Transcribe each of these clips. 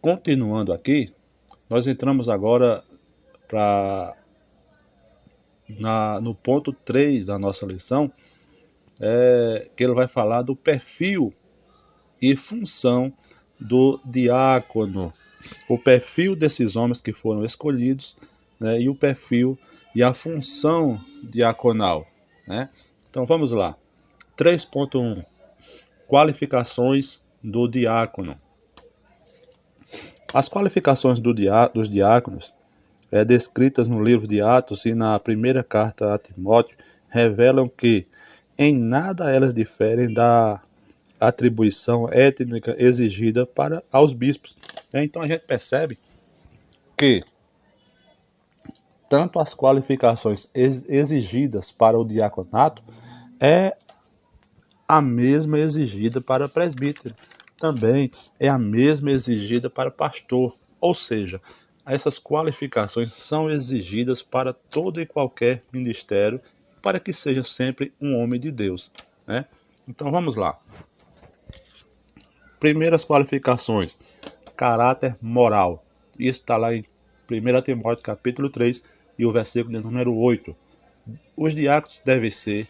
Continuando aqui, nós entramos agora no ponto 3 da nossa lição, que ele vai falar do perfil e função do diácono. O perfil desses homens que foram escolhidos, né, e o perfil e a função diaconal. Né? Então vamos lá. 3.1 Qualificações do diácono. As qualificações dos diáconos, descritas no livro de Atos e na primeira carta a Timóteo, revelam que em nada elas diferem da atribuição étnica exigida aos bispos. Então a gente percebe que tanto as qualificações exigidas para o diaconato é a mesma exigida para presbítero. Também é a mesma exigida para pastor. Ou seja, essas qualificações são exigidas para todo e qualquer ministério, para que seja sempre um homem de Deus. Né? Então vamos lá. Primeiras qualificações. Caráter moral. Isso está lá em 1 Timóteo capítulo 3 e o versículo de número 8. Os diáconos devem ser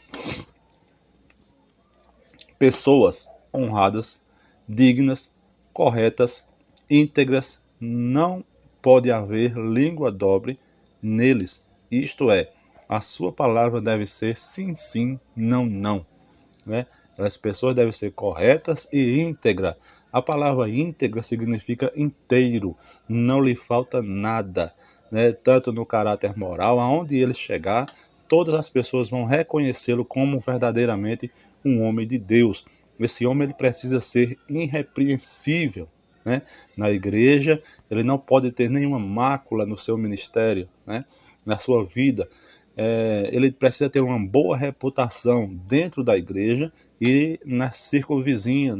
pessoas honradas, dignas, corretas, íntegras. Não pode haver língua dobre neles. Isto é, a sua palavra deve ser sim, sim, não, não. Né? As pessoas devem ser corretas e íntegras. A palavra íntegra significa inteiro, não lhe falta nada. Né? Tanto no caráter moral, aonde ele chegar, todas as pessoas vão reconhecê-lo como verdadeiramente um homem de Deus. Esse homem ele precisa ser irrepreensível. Né? Na igreja, ele não pode ter nenhuma mácula no seu ministério, né? Na sua vida. Ele precisa ter uma boa reputação dentro da igreja e na círculo vizinho,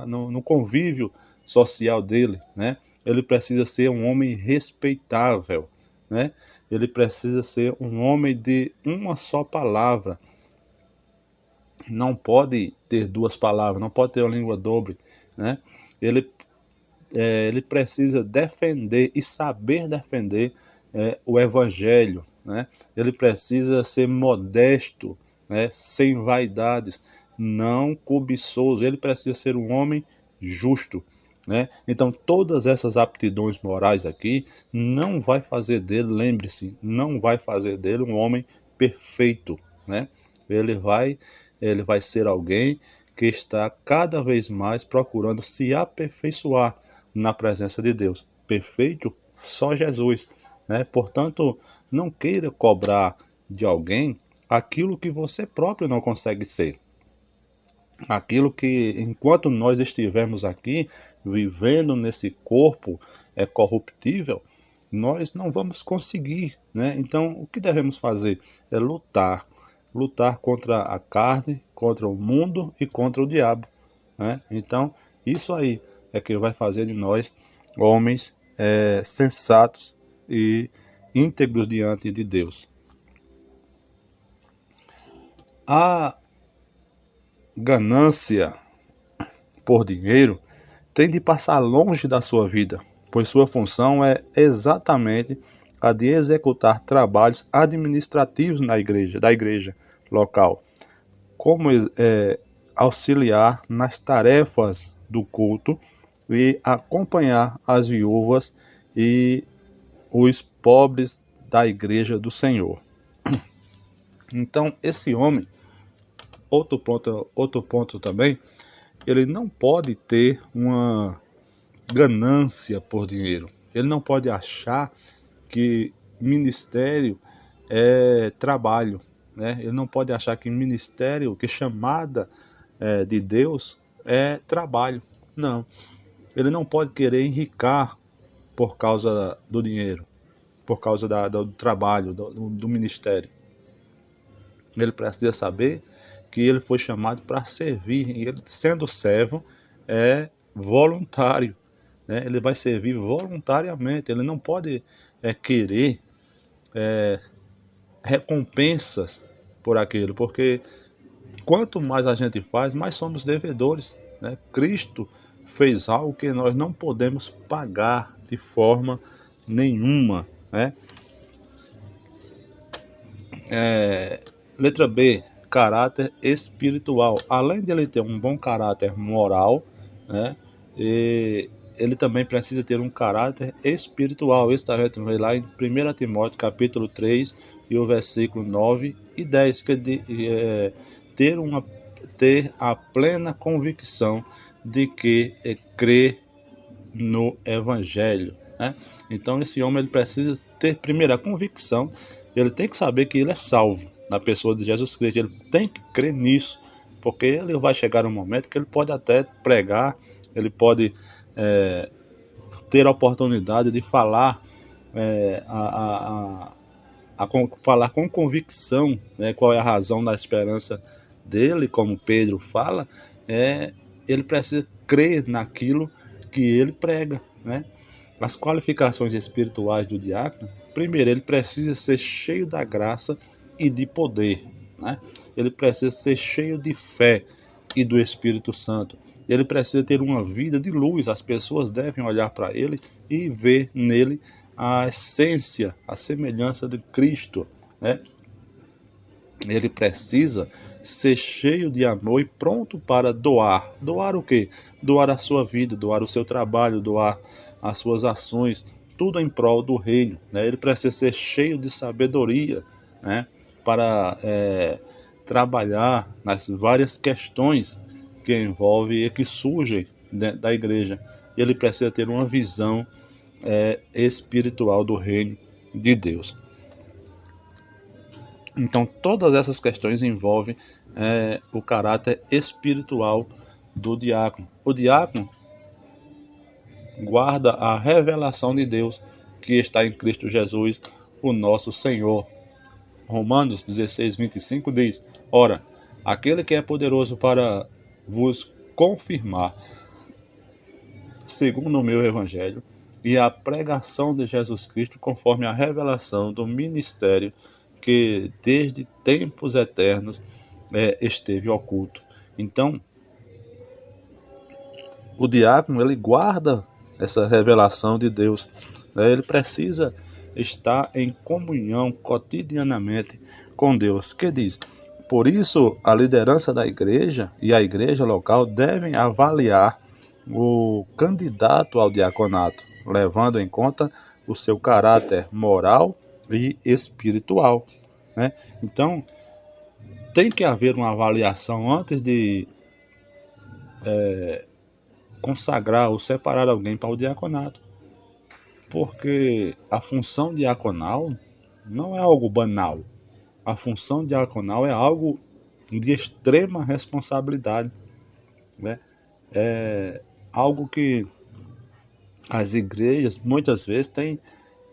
no convívio social dele. Né? Ele precisa ser um homem respeitável. Né? Ele precisa ser um homem de uma só palavra. Não pode ter duas palavras, não pode ter uma língua dobre. Né? Ele precisa defender e saber defender o evangelho. Né? Ele precisa ser modesto, né? Sem vaidades, não cobiçoso. Ele precisa ser um homem justo. Né? Então todas essas aptidões morais aqui não vai fazer dele, lembre-se, não vai fazer dele um homem perfeito. Né? Ele vai ser alguém que está cada vez mais procurando se aperfeiçoar na presença de Deus. Perfeito só Jesus. Né? Portanto, não queira cobrar de alguém aquilo que você próprio não consegue ser. Aquilo que, enquanto nós estivermos aqui, vivendo nesse corpo corruptível, nós não vamos conseguir. Né? Então, o que devemos fazer é lutar. Lutar contra a carne, contra o mundo e contra o diabo. Né? Então, isso aí é que vai fazer de nós homens sensatos e íntegros diante de Deus. A ganância por dinheiro tem de passar longe da sua vida, pois sua função é exatamente a de executar trabalhos administrativos da igreja local, como auxiliar nas tarefas do culto e acompanhar as viúvas e os pobres da igreja do Senhor. Então, esse homem, outro ponto também, ele não pode ter uma ganância por dinheiro. Ele não pode achar que ministério é trabalho. Né? Ele não pode achar que ministério, que chamada de Deus é trabalho. Não. Ele não pode querer enricar por causa do dinheiro, por causa do trabalho, do ministério. Ele precisa saber que ele foi chamado para servir, e ele, sendo servo, é voluntário. Né? Ele vai servir voluntariamente. Ele não pode querer recompensas por aquilo, porque quanto mais a gente faz, mais somos devedores. Né? Cristo fez algo que nós não podemos pagar de forma nenhuma, né? Letra B, caráter espiritual. Além de ele ter um bom caráter moral, né, ele também precisa ter um caráter espiritual. Isso está vendo lá em 1 Timóteo capítulo 3 e o versículo 9 e 10, que ter a plena convicção de que crê no Evangelho, né? Então esse homem ele precisa ter primeiro a convicção, ele tem que saber que ele é salvo na pessoa de Jesus Cristo, ele tem que crer nisso, porque ele vai chegar um momento que ele pode até pregar, ele pode ter a oportunidade de falar, falar com convicção, né, qual é a razão da esperança dele, como Pedro fala, ele precisa crer naquilo que ele prega, né? As qualificações espirituais do diácono, primeiro, ele precisa ser cheio da graça e de poder, né? Ele precisa ser cheio de fé e do Espírito Santo. Ele precisa ter uma vida de luz. As pessoas devem olhar para ele e ver nele a essência, a semelhança de Cristo, né? Ele precisa ser cheio de amor e pronto para doar. Doar o quê? Doar a sua vida, doar o seu trabalho, doar as suas ações, tudo em prol do reino, né? Ele precisa ser cheio de sabedoria, né, para trabalhar nas várias questões que envolvem e que surgem dentro da igreja. Ele precisa ter uma visão espiritual do reino de Deus. Então, todas essas questões envolvem o caráter espiritual do diácono. O diácono guarda a revelação de Deus que está em Cristo Jesus, o nosso Senhor. Romanos 16, 25 diz: Ora, aquele que é poderoso para vos confirmar, segundo o meu evangelho, e a pregação de Jesus Cristo conforme a revelação do ministério que desde tempos eternos esteve oculto. Então, o diácono ele guarda essa revelação de Deus, né? Ele precisa estar em comunhão cotidianamente com Deus, que diz: por isso a liderança da igreja e a igreja local devem avaliar o candidato ao diaconato, levando em conta o seu caráter moral e espiritual, né? Então, tem que haver uma avaliação antes de consagrar ou separar alguém para o diaconato, porque a função diaconal não é algo banal. A função diaconal é algo de extrema responsabilidade, né? É algo que as igrejas muitas vezes têm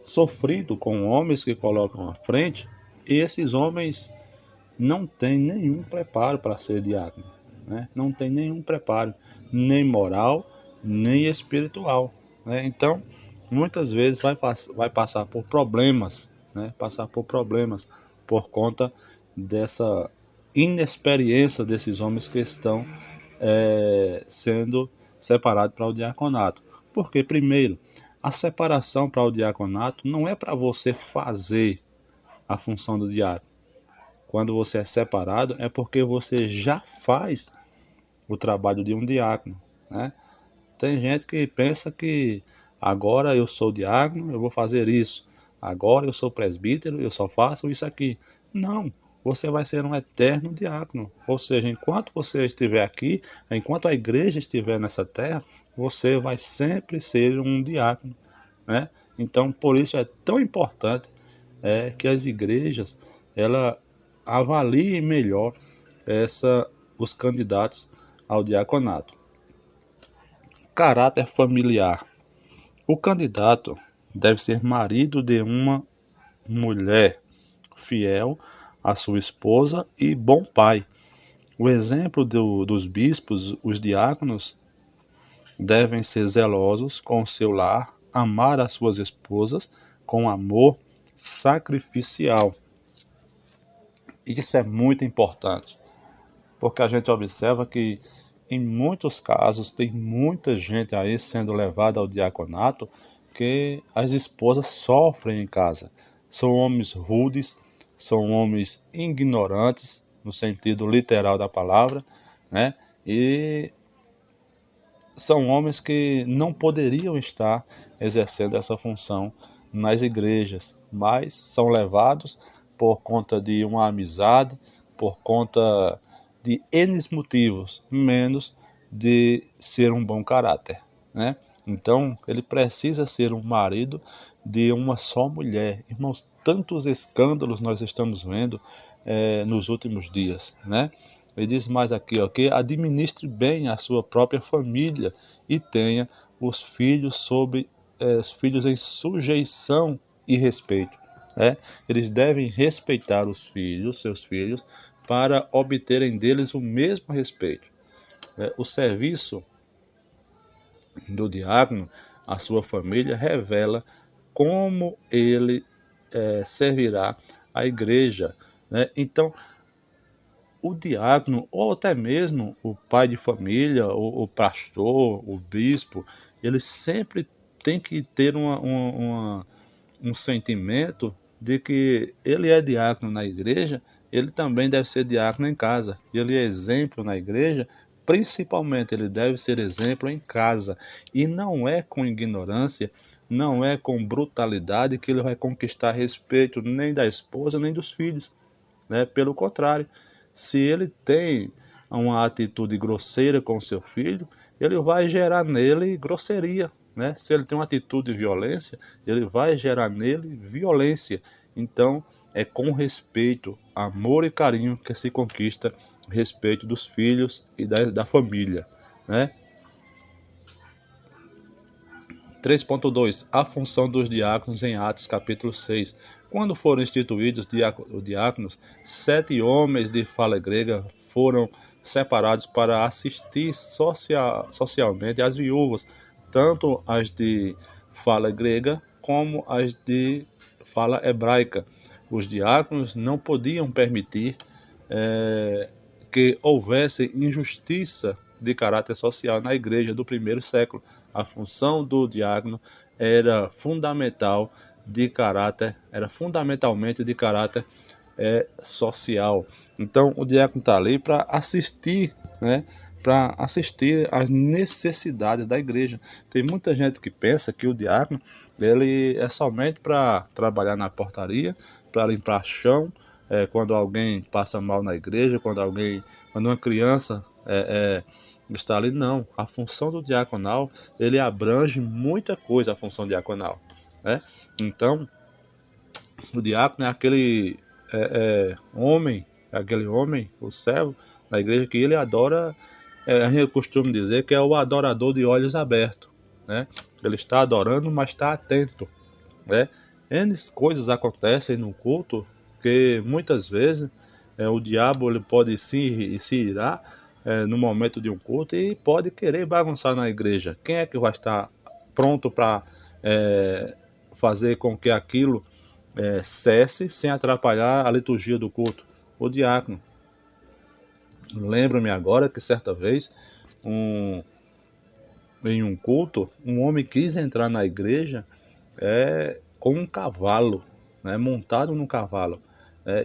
sofrido com homens que colocam à frente, e esses homens não têm nenhum preparo para ser diácono, né? Não tem nenhum preparo, nem moral, nem espiritual, né? Então, muitas vezes vai passar por problemas, né? Passar por problemas por conta dessa inexperiência desses homens que estão sendo separados para o diaconato. Porque, primeiro, a separação para o diaconato não é para você fazer a função do diácono. Quando você é separado, é porque você já faz o trabalho de um diácono, né? Tem gente que pensa que agora eu sou diácono, eu vou fazer isso. Agora eu sou presbítero, eu só faço isso aqui. Não, você vai ser um eterno diácono. Ou seja, enquanto você estiver aqui, enquanto a igreja estiver nessa terra, você vai sempre ser um diácono, né? Então, por isso é tão importante que as igrejas ela avaliem melhor os candidatos ao diaconato. Caráter familiar. O candidato deve ser marido de uma mulher, fiel à sua esposa e bom pai. O exemplo dos bispos, os diáconos, devem ser zelosos com o seu lar, amar as suas esposas com amor sacrificial. Isso é muito importante, porque a gente observa que, em muitos casos, tem muita gente aí sendo levada ao diaconato que as esposas sofrem em casa. São homens rudes, são homens ignorantes, no sentido literal da palavra, né? E são homens que não poderiam estar exercendo essa função nas igrejas, mas são levados por conta de uma amizade, por conta de N motivos, menos de ser um bom caráter, né? Então, ele precisa ser um marido de uma só mulher. Irmãos, tantos escândalos nós estamos vendo nos últimos dias, né? Ele diz mais aqui, ó, que administre bem a sua própria família e tenha os filhos em sujeição e respeito, né? Eles devem respeitar os filhos, seus filhos, para obterem deles o mesmo respeito. O serviço do diácono à sua família revela como ele servirá a igreja, né? Então, o diácono, ou até mesmo o pai de família, o pastor, o bispo, ele sempre tem que ter um sentimento de que ele é diácono na igreja, ele também deve ser diácono em casa. Ele é exemplo na igreja, principalmente ele deve ser exemplo em casa. E não é com ignorância, não é com brutalidade que ele vai conquistar respeito nem da esposa, nem dos filhos, né? Pelo contrário, se ele tem uma atitude grosseira com seu filho, ele vai gerar nele grosseria, né? Se ele tem uma atitude de violência, ele vai gerar nele violência. Então, é com respeito, amor e carinho que se conquista respeito dos filhos e da família, né? 3.2 A função dos diáconos em Atos capítulo 6. Quando foram instituídos diáconos, 7 homens de fala grega foram separados para assistir socialmente às viúvas, tanto as de fala grega como as de fala hebraica. Os diáconos não podiam permitir que houvesse injustiça de caráter social na igreja do primeiro século. A função do diácono era fundamentalmente de caráter social. Então, o diácono está ali para assistir, né? Para assistir às necessidades da igreja. Tem muita gente que pensa que o diácono ele é somente para trabalhar na portaria, para limpar chão, quando alguém passa mal na igreja, quando uma criança está ali. Não, a função do diaconal, ele abrange muita coisa, a função diaconal, né? Então, o diácono é aquele homem, o servo da igreja, que ele adora, a gente costuma dizer que é o adorador de olhos abertos, né? Ele está adorando, mas está atento, né? N coisas acontecem no culto que muitas vezes o diabo ele pode se irar no momento de um culto e pode querer bagunçar na igreja. Quem é que vai estar pronto para fazer com que aquilo cesse sem atrapalhar a liturgia do culto? O diácono. Lembro-me agora que certa vez em um culto, um homem quis entrar na igreja com um cavalo, né, montado num cavalo.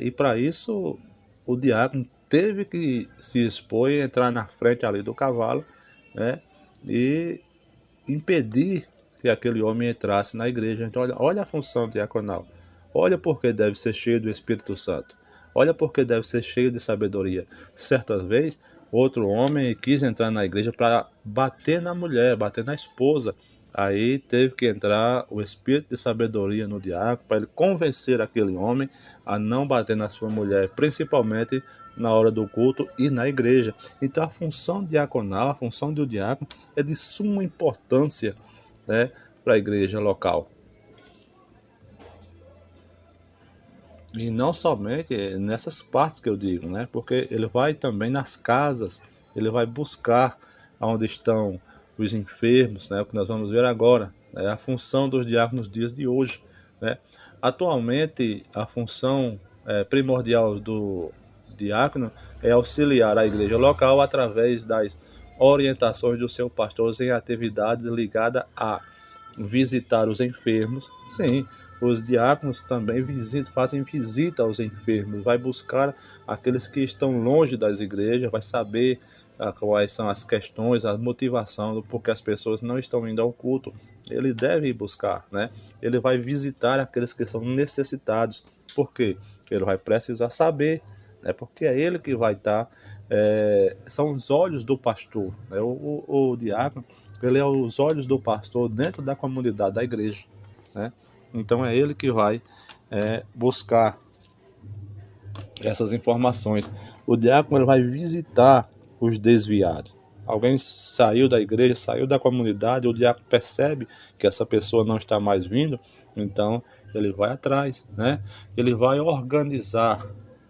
E para isso o diácono teve que se expor e entrar na frente ali do cavalo, né, e impedir que aquele homem entrasse na igreja. Então, olha a função diaconal. Olha porque deve ser cheio do Espírito Santo. Olha porque deve ser cheio de sabedoria. Certa vez, outro homem quis entrar na igreja para bater na mulher, bater na esposa. Aí teve que entrar o espírito de sabedoria no diácono para ele convencer aquele homem a não bater na sua mulher, principalmente na hora do culto e na igreja. Então a função diaconal, a função do diácono é de suma importância, né, para a igreja local. E não somente nessas partes que eu digo, né, porque ele vai também nas casas, ele vai buscar onde estão os enfermos, né, o que nós vamos ver agora, é a função dos diáconos nos dias de hoje, né. Atualmente, a função primordial do diácono é auxiliar a igreja local através das orientações do seu pastor em atividades ligadas a visitar os enfermos. Sim, os diáconos também fazem visita aos enfermos, vai buscar aqueles que estão longe das igrejas, vai saber quais são as questões, a motivação do porquê as pessoas não estão indo ao culto. Ele deve ir buscar, né? Ele vai visitar aqueles que são necessitados. Por quê? Ele vai precisar saber, né? Porque é ele que vai estar, são os olhos do pastor, né? O diácono, ele é os olhos do pastor dentro da comunidade da igreja, né? Então é ele que vai buscar essas informações. O diácono ele vai visitar os desviados. Alguém saiu da igreja, saiu da comunidade, o diácono percebe que essa pessoa não está mais vindo, então ele vai atrás, né? Ele vai organizar,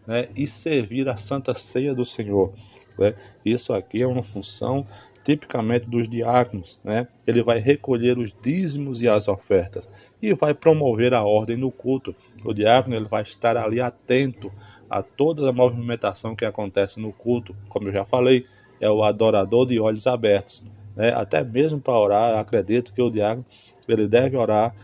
né? E servir a Santa Ceia do Senhor, né? Isso aqui é uma função tipicamente dos diáconos, né? Ele vai recolher os dízimos e as ofertas e vai promover a ordem no culto. O diácono ele vai estar ali atento a toda a movimentação que acontece no culto. Como eu já falei, é o adorador de olhos abertos, né? Até mesmo para orar, acredito que o diácono ele deve orar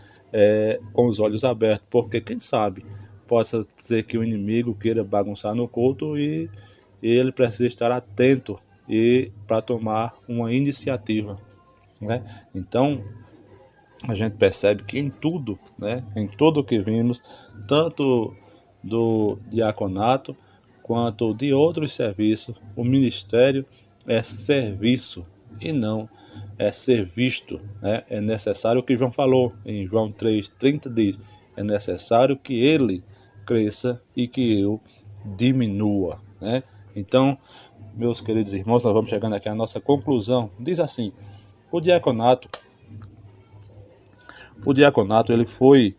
com os olhos abertos, porque quem sabe possa ser que o inimigo queira bagunçar no culto e ele precisa estar atento e para tomar uma iniciativa, né? Então a gente percebe que em tudo, né, em tudo que vimos, tanto do diaconato quanto de outros serviços, o ministério é serviço e não é ser visto, né? É necessário o que João falou em João 3,30 diz: é necessário que ele cresça e que eu diminua, né? Então, meus queridos irmãos, nós vamos chegando aqui à nossa conclusão. Diz assim: o diaconato ele foi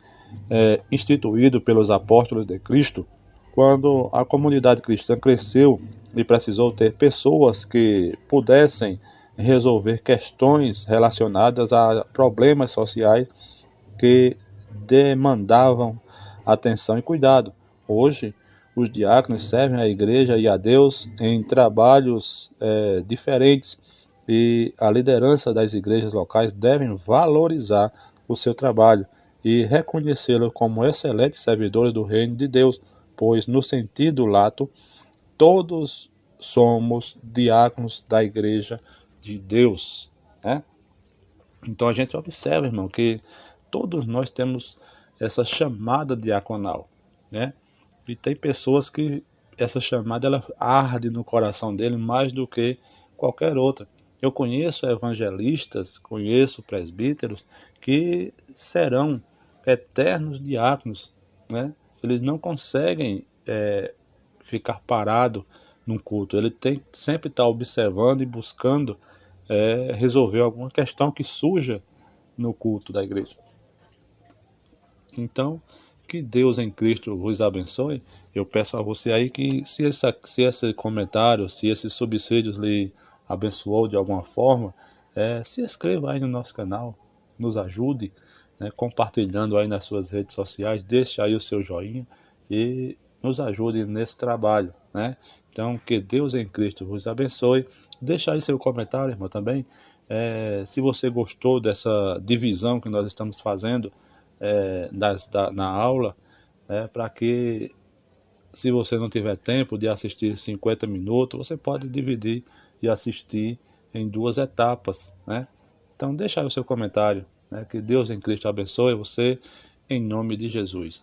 instituído pelos apóstolos de Cristo quando a comunidade cristã cresceu e precisou ter pessoas que pudessem resolver questões relacionadas a problemas sociais que demandavam atenção e cuidado. Hoje, os diáconos servem à igreja e a Deus em trabalhos diferentes, e a liderança das igrejas locais devem valorizar o seu trabalho e reconhecê-lo como excelentes servidores do reino de Deus, pois, no sentido lato, todos somos diáconos da igreja de Deus, né? Então a gente observa, irmão, que todos nós temos essa chamada diaconal, né? E tem pessoas que essa chamada ela arde no coração dele mais do que qualquer outra. Eu conheço evangelistas, conheço presbíteros que serão eternos diáconos, né? Eles não conseguem ficar parado num culto. Ele tem que sempre estar observando e buscando resolver alguma questão que surja no culto da igreja. Então, que Deus em Cristo vos abençoe. Eu peço a você aí que se esse comentário, se esses subsídios lhe abençoou de alguma forma, se inscreva aí no nosso canal, nos ajude, né, compartilhando aí nas suas redes sociais, deixe aí o seu joinha e nos ajude nesse trabalho, né? Então, que Deus em Cristo vos abençoe. Deixa aí seu comentário, irmão, também. Se você gostou dessa divisão que nós estamos fazendo na aula, para que, se você não tiver tempo de assistir 50 minutos, você pode dividir e assistir em 2 etapas, né? Então, deixa aí o seu comentário, né? Que Deus em Cristo abençoe você, em nome de Jesus.